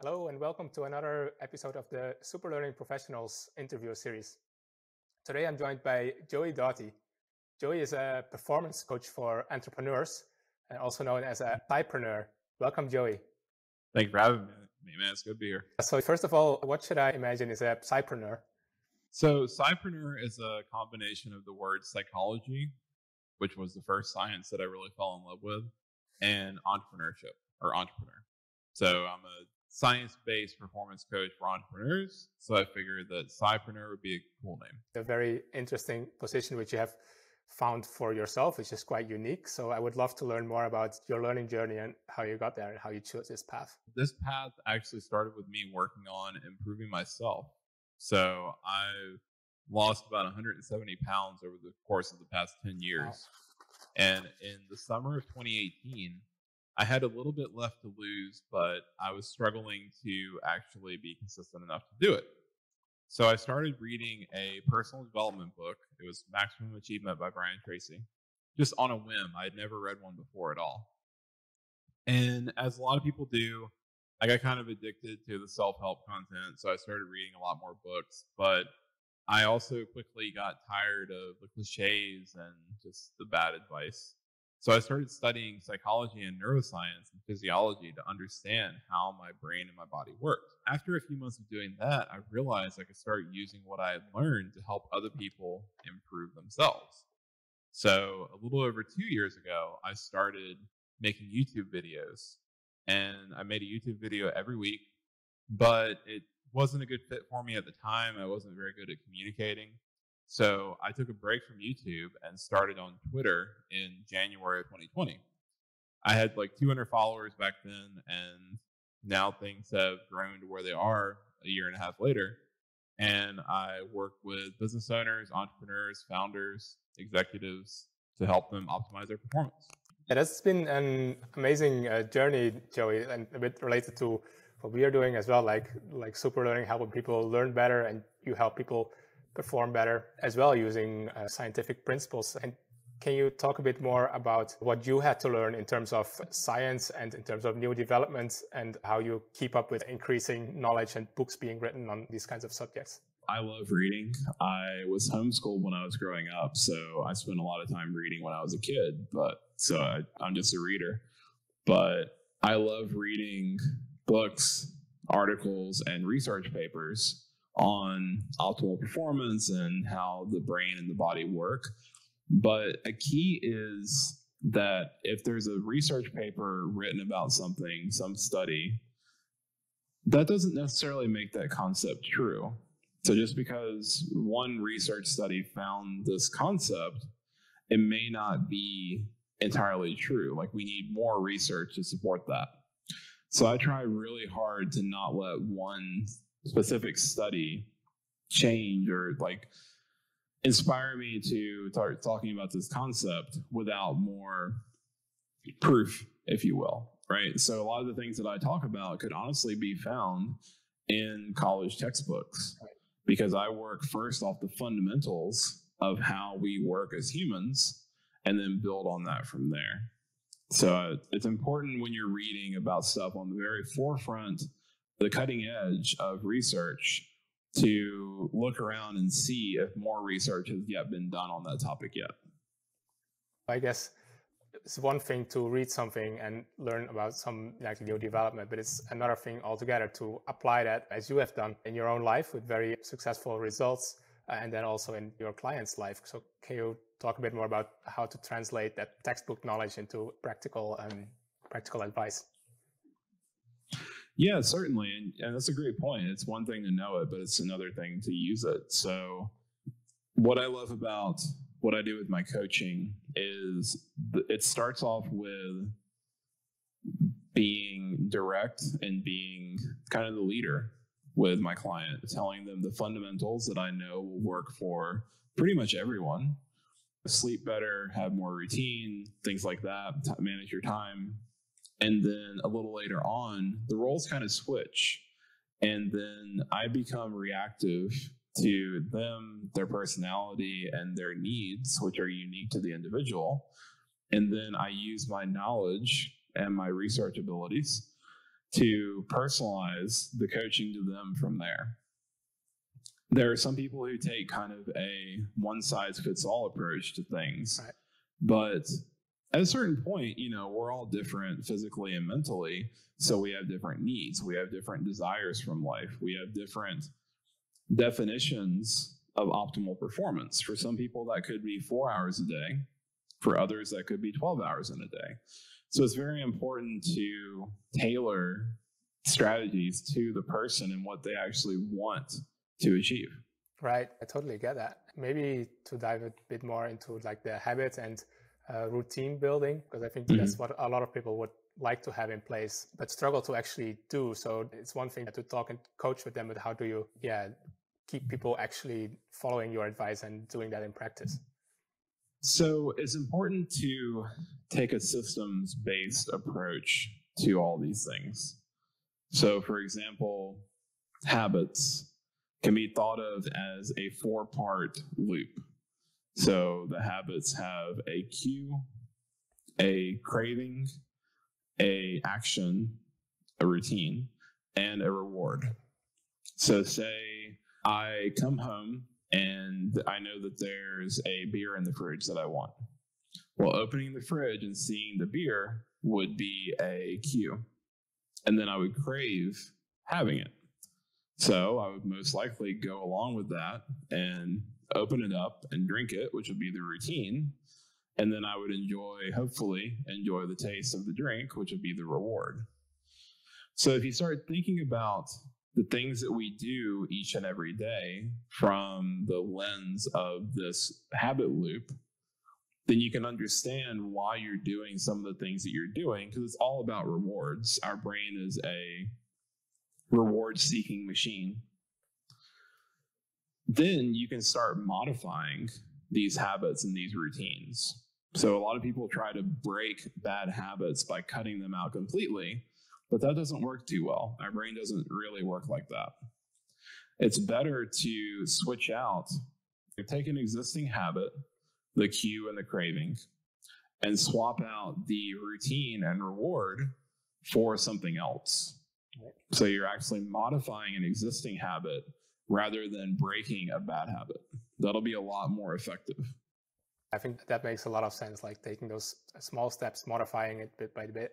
Hello and welcome to another episode of the Super Learning Professionals interview series. Today I'm joined by Joey Doughty. Joey is a performance coach for entrepreneurs and also known as a Psypreneur. Welcome, Joey. Thank you for having me, man. It's good to be here. So first of all, what should I imagine is a Psypreneur? So Psypreneur is a combination of the word psychology, which was the first science that I really fell in love with, and entrepreneurship or entrepreneur. So I'm a science-based performance coach for entrepreneurs. So I figured that Psypreneur would be a cool name. A very interesting position which you have found for yourself, which is quite unique. So I would love to learn more about your learning journey and how you got there and how you chose this path. This path actually started with me working on improving myself. So I lost about 170 pounds over the course of the past 10 years. Wow. And in the summer of 2018, I had a little bit left to lose, but I was struggling to actually be consistent enough to do it. So I started reading a personal development book. It was Maximum Achievement by Brian Tracy, just on a whim. I had never read one before at all. And as a lot of people do, I got kind of addicted to the self-help content. So I started reading a lot more books, but I also quickly got tired of the cliches and just the bad advice. So I started studying psychology and neuroscience and physiology to understand how my brain and my body worked. After a few months of doing that, I realized I could start using what I had learned to help other people improve themselves. So a little over 2 years ago, I started making YouTube videos. And I made a YouTube video every week, but it wasn't a good fit for me at the time. I wasn't very good at communicating. So I took a break from YouTube and started on Twitter in January of 2020. I had like 200 followers back then, and now things have grown to where they are a year and a half later. And I work with business owners, entrepreneurs, founders, executives to help them optimize their performance. Yeah, that's been an amazing journey, Joey, and a bit related to what we are doing as well, like super learning, helping people learn better, and you help people perform better as well using scientific principles. And can you talk a bit more about what you had to learn in terms of science and in terms of new developments and how you keep up with increasing knowledge and books being written on these kinds of subjects? I love reading. I was homeschooled when I was growing up, so I spent a lot of time reading when I was a kid. I'm just a reader. But I love reading books, articles, and research papers on optimal performance and how the brain and the body work. But a key is that if there's a research paper written about something, some study, that doesn't necessarily make that concept true. So just because one research study found this concept, it may not be entirely true. Like, we need more research to support that. So I try really hard to not let one specific study change or like inspire me to start talking about this concept without more proof, if you will, right? So a lot of the things that I talk about could honestly be found in college textbooks. Right. Because I work first off the fundamentals of how we work as humans and then build on that from there. So it's important when you're reading about stuff on the very forefront, the cutting edge of research, to look around and see if more research has yet been done on that topic yet. I guess it's one thing to read something and learn about some new development, but it's another thing altogether to apply that as you have done in your own life with very successful results and then also in your client's life. So can you talk a bit more about how to translate that textbook knowledge into practical advice? Yeah, certainly. And that's a great point. It's one thing to know it, but it's another thing to use it. So what I love about what I do with my coaching is it starts off with being direct and being kind of the leader with my client, telling them the fundamentals that I know will work for pretty much everyone. Sleep better, have more routine, things like that, manage your time. And then a little later on, the roles kind of switch. And then I become reactive to them, their personality, and their needs, which are unique to the individual. And then I use my knowledge and my research abilities to personalize the coaching to them from there. There are some people who take kind of a one-size-fits-all approach to things, Right. but at a certain point, we're all different physically and mentally, so we have different needs. We have different desires from life. We have different definitions of optimal performance. For some people, that could be 4 hours a day. For others, that could be 12 hours in a day. So it's very important to tailor strategies to the person and what they actually want to achieve. Right. I totally get that. Maybe to dive a bit more into like the habits and routine building, because I think that's what a lot of people would like to have in place, but struggle to actually do. So it's one thing to talk and coach with them, but how do you, keep people actually following your advice and doing that in practice? So it's important to take a systems-based approach to all these things. So for example, habits can be thought of as a 4-part loop. So the habits have a cue, a craving, a action, a routine, and a reward. So say I come home and I know that there's a beer in the fridge that I want. Well, opening the fridge and seeing the beer would be a cue. And then I would crave having it. So I would most likely go along with that and open it up and drink it, which would be the routine. And then I would hopefully enjoy the taste of the drink, which would be the reward. So if you start thinking about the things that we do each and every day from the lens of this habit loop, then you can understand why you're doing some of the things that you're doing, because it's all about rewards. Our brain is a reward-seeking machine. Then you can start modifying these habits and these routines. So a lot of people try to break bad habits by cutting them out completely, but that doesn't work too well. Our brain doesn't really work like that. It's better to switch out, take an existing habit, the cue and the craving, and swap out the routine and reward for something else. So you're actually modifying an existing habit rather than breaking a bad habit. That'll be a lot more effective. I think that makes a lot of sense, like taking those small steps, modifying it bit by bit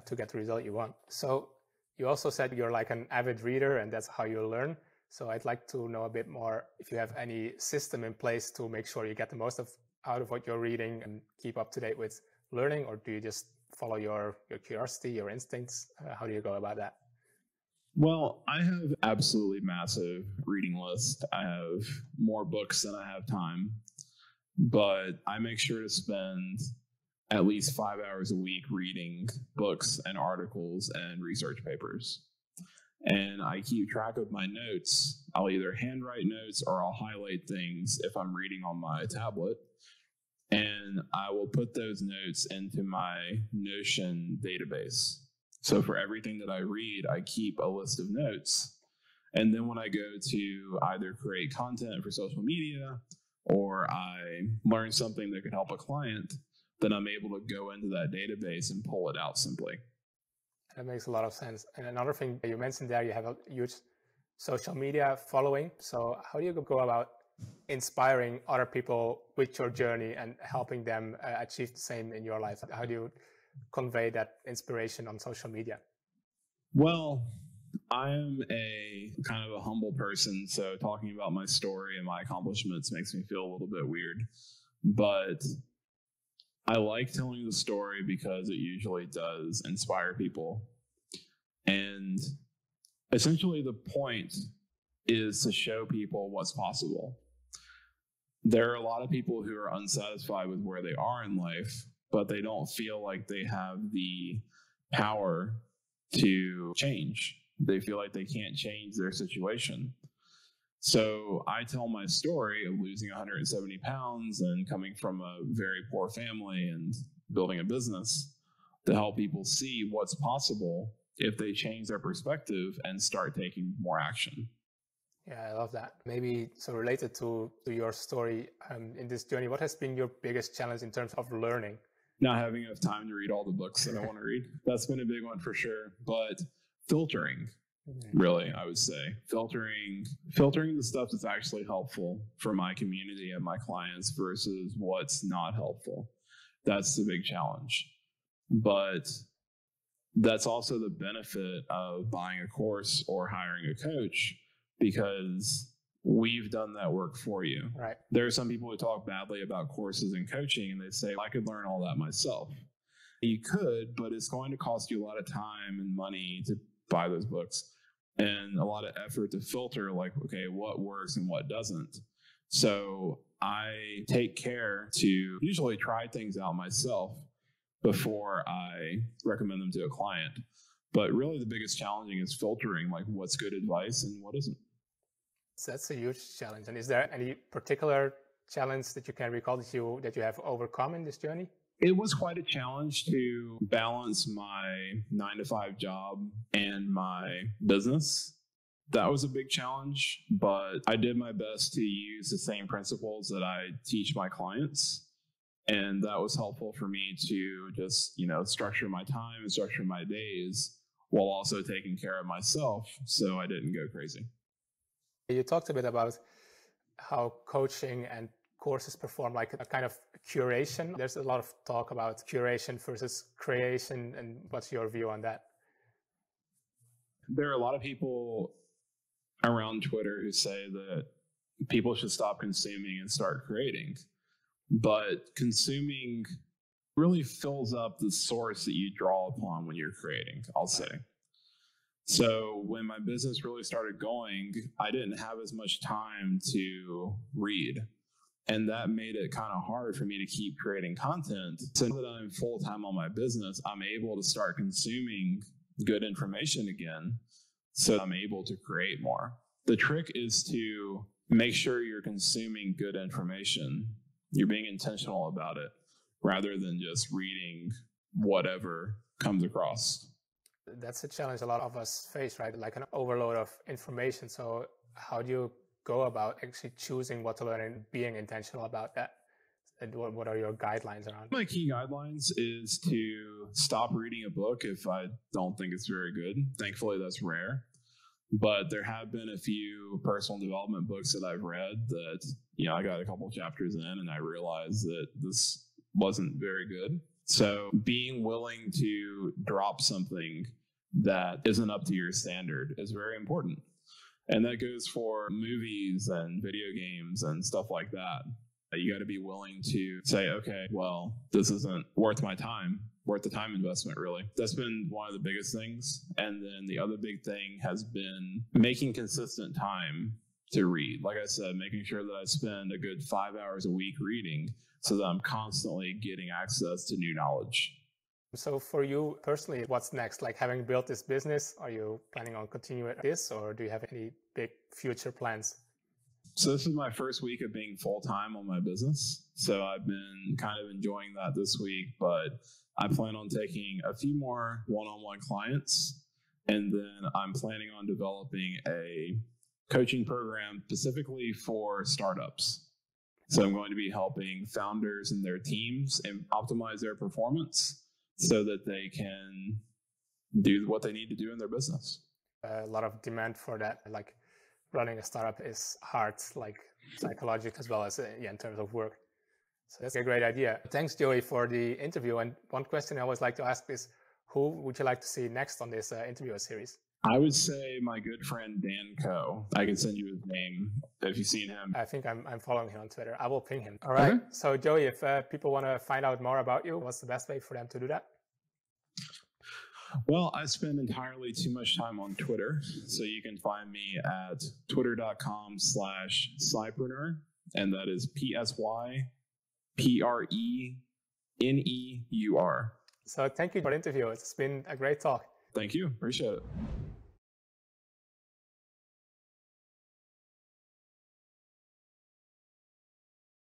to get the result you want. So you also said you're like an avid reader and that's how you learn. So I'd like to know a bit more if you have any system in place to make sure you get the most out of what you're reading and keep up to date with learning, or do you just follow your curiosity, your instincts? How do you go about that? Well, I have absolutely massive reading list. I have more books than I have time, but I make sure to spend at least 5 hours a week reading books and articles and research papers. And I keep track of my notes. I'll either handwrite notes or I'll highlight things if I'm reading on my tablet. And I will put those notes into my Notion database. So for everything that I read, I keep a list of notes. And then when I go to either create content for social media or I learn something that could help a client, then I'm able to go into that database and pull it out simply. That makes a lot of sense. And another thing you mentioned there, you have a huge social media following. So how do you go about inspiring other people with your journey and helping them achieve the same in your life? How do you convey that inspiration on social media? Well, I'm a kind of a humble person, so talking about my story and my accomplishments makes me feel a little bit weird. But I like telling the story because it usually does inspire people. And essentially the point is to show people what's possible. There are a lot of people who are unsatisfied with where they are in life, but they don't feel like they have the power to change. They feel like they can't change their situation. So I tell my story of losing 170 pounds and coming from a very poor family and building a business to help people see what's possible if they change their perspective and start taking more action. Yeah, I love that. Maybe so related to your story in this journey, what has been your biggest challenge in terms of learning? Not having enough time to read all the books that I want to read. That's been a big one for sure. But filtering. Really, I would say filtering the stuff that's actually helpful for my community and my clients versus what's not helpful. That's the big challenge. But that's also the benefit of buying a course or hiring a coach, because we've done that work for you. Right. There are some people who talk badly about courses and coaching, and they say, I could learn all that myself. You could, but it's going to cost you a lot of time and money to buy those books, and a lot of effort to filter, like, okay, what works and what doesn't. So I take care to usually try things out myself before I recommend them to a client. But really the biggest challenging is filtering, like what's good advice and what isn't. So that's a huge challenge. And is there any particular challenge that you can recall that you have overcome in this journey? It was quite a challenge to balance my 9-to-5 job and my business. That was a big challenge, but I did my best to use the same principles that I teach my clients. And that was helpful for me to just, structure my time and structure my days while also taking care of myself so I didn't go crazy. You talked a bit about how coaching and courses perform like a kind of curation. There's a lot of talk about curation versus creation, and what's your view on that? There are a lot of people around Twitter who say that people should stop consuming and start creating, but consuming really fills up the source that you draw upon when you're creating, I'll say. So when my business really started going, I didn't have as much time to read. And that made it kind of hard for me to keep creating content. So now that I'm full-time on my business, I'm able to start consuming good information again, so I'm able to create more. The trick is to make sure you're consuming good information. You're being intentional about it rather than just reading whatever comes across. That's a challenge a lot of us face, right? Like an overload of information. So how do you go about actually choosing what to learn and being intentional about that? And what are your guidelines around? My key guidelines is to stop reading a book if I don't think it's very good. Thankfully, that's rare. But there have been a few personal development books that I've read that, I got a couple chapters in and I realized that this wasn't very good. So being willing to drop something that isn't up to your standard is very important. And that goes for movies and video games and stuff like that. You got to be willing to say, okay, well, this isn't worth my time, worth the time investment, really. That's been one of the biggest things. And then the other big thing has been making consistent time to read. Like I said, making sure that I spend a good 5 hours a week reading so that I'm constantly getting access to new knowledge. So for you personally, what's next? Like, having built this business, are you planning on continuing this, or do you have any big future plans? So this is my first week of being full-time on my business. So I've been kind of enjoying that this week, but I plan on taking a few more one-on-one clients. And then I'm planning on developing a coaching program specifically for startups. So I'm going to be helping founders and their teams and optimize their performance so that they can do what they need to do in their business. A lot of demand for that. Like, running a startup is hard, like psychologically as well as in terms of work. So that's a great idea. Thanks, Joey, for the interview. And one question I always like to ask is, who would you like to see next on this interview series? I would say my good friend Dan Coe. I can send you his name if you've seen him. I think I'm following him on Twitter. I will ping him. All right. Okay. So Joey, if people want to find out more about you, what's the best way for them to do that? Well, I spend entirely too much time on Twitter. So you can find me at twitter.com/Psypreneur. And that is PSYPRENEUR. So thank you for the interview. It's been a great talk. Thank you. Appreciate it.